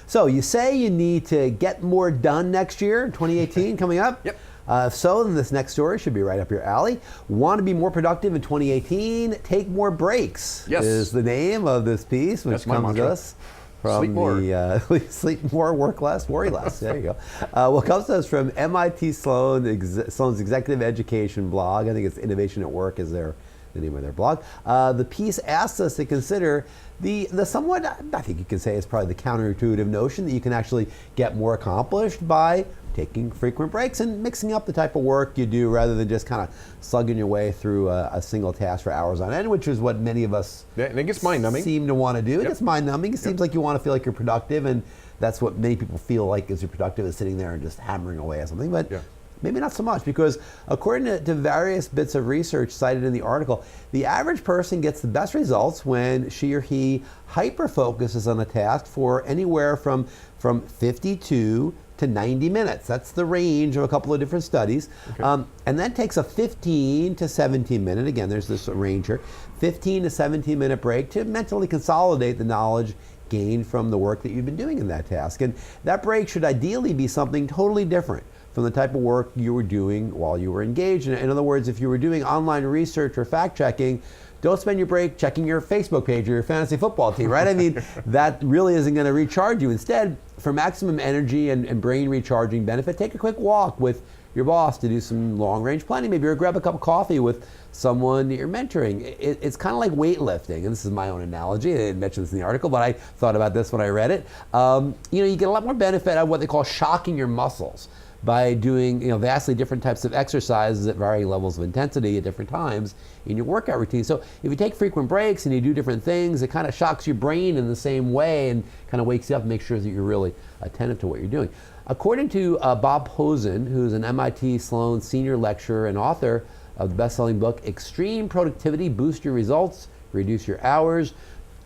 So you say you need to get more done next year, 2018 coming up? Yep. So then this next story should be right up your alley. Want to be more productive in 2018? Take more breaks. Yes. Is the name of this piece, which comes to us from Sleep more. the Sleep More, Work Less, Worry Less. There you go. Well, comes to us from MIT Sloan's Executive Education blog. I think it's Innovation at Work is the name of their blog. The piece asks us to consider the somewhat, I think you can say it's probably the counterintuitive notion that you can actually get more accomplished by taking frequent breaks and mixing up the type of work you do rather than just kind of slugging your way through a single task for hours on end, which is what many of us and it gets mind-numbing. Seem to want to do. Yep. It gets mind-numbing. It seems like you want to feel like you're productive, and that's what many people feel like is you're productive, is sitting there and just hammering away at something. But maybe not so much, because according to various bits of research cited in the article, the average person gets the best results when she or he hyper-focuses on a task for anywhere from 52 to 90 minutes. That's the range of a couple of different studies. Okay. And then takes a 15 to 17 minute, again, there's this range here, 15 to 17 minute break to mentally consolidate the knowledge gained from the work that you've been doing in that task. And that break should ideally be something totally different from the type of work you were doing while you were engaged. In other words, if you were doing online research or fact checking, don't spend your break checking your Facebook page or your fantasy football team, right? I mean, that really isn't going to recharge you. Instead, for maximum energy and brain recharging benefit, take a quick walk with your boss to do some long-range planning, maybe, or grab a cup of coffee with someone that you're mentoring. It's kind of like weightlifting, and this is my own analogy. I didn't mention this in the article, but I thought about this when I read it. You get a lot more benefit out of what they call shocking your muscles by doing vastly different types of exercises at varying levels of intensity at different times in your workout routine. So if you take frequent breaks and you do different things, it kind of shocks your brain in the same way and kind of wakes you up and makes sure that you're really attentive to what you're doing. According to Bob Posen, who's an MIT Sloan senior lecturer and author of the best-selling book, Extreme Productivity, Boost Your Results, Reduce Your Hours,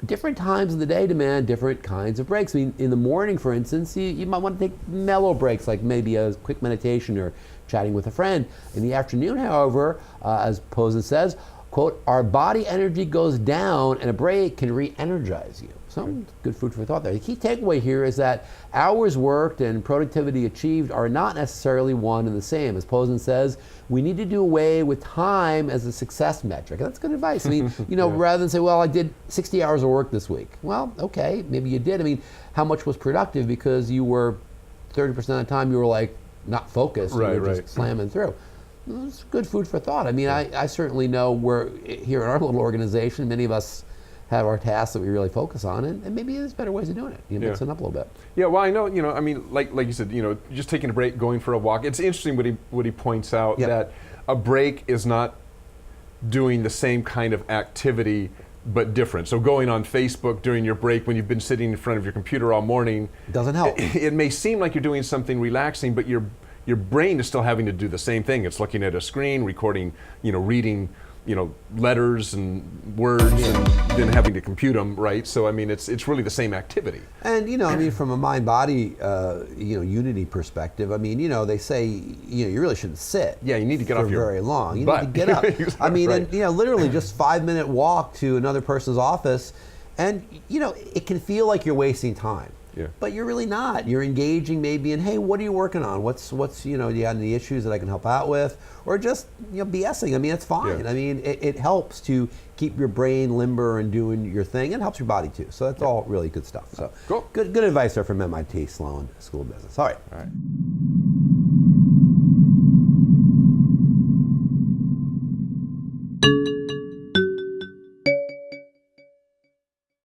different times of the day demand different kinds of breaks. I mean, in the morning, for instance, you might want to take mellow breaks, like maybe a quick meditation or chatting with a friend. In the afternoon, however, as Posen says, quote, our body energy goes down and a break can re-energize you. So good food for thought there. The key takeaway here is that hours worked and productivity achieved are not necessarily one and the same. As Posen says, we need to do away with time as a success metric. And that's good advice. I mean, rather than say, well, I did 60 hours of work this week. Well, okay, maybe you did. I mean, how much was productive because you were 30% of the time you were like not focused, you were just slamming through. It's good food for thought. I mean, I certainly know we're here in our little organization, many of us have our tasks that we really focus on, and maybe there's better ways of doing it. You mix it up a little bit. Yeah, well, I know, I mean, like you said, just taking a break, going for a walk. It's interesting what he points out, that a break is not doing the same kind of activity, but different. So going on Facebook during your break when you've been sitting in front of your computer all morning doesn't help. It may seem like you're doing something relaxing, but your brain is still having to do the same thing. It's looking at a screen, recording, reading, letters and words, and then having to compute them, right? So I mean, it's really the same activity. And I mean, from a mind-body, unity perspective, I mean, they say, you really shouldn't sit. Yeah, you need to get off your very long. You butt. need to get up. I mean, and literally just 5-minute walk to another person's office, and it can feel like you're wasting time. Yeah. But you're really not. You're engaging maybe in, hey, what are you working on? What's do you have any issues that I can help out with? Or just BSing. I mean, it's fine. Yeah. I mean, it helps to keep your brain limber and doing your thing, and helps your body too. So that's all really good stuff. So cool. Good advice there from MIT Sloan School of Business. All right. All right.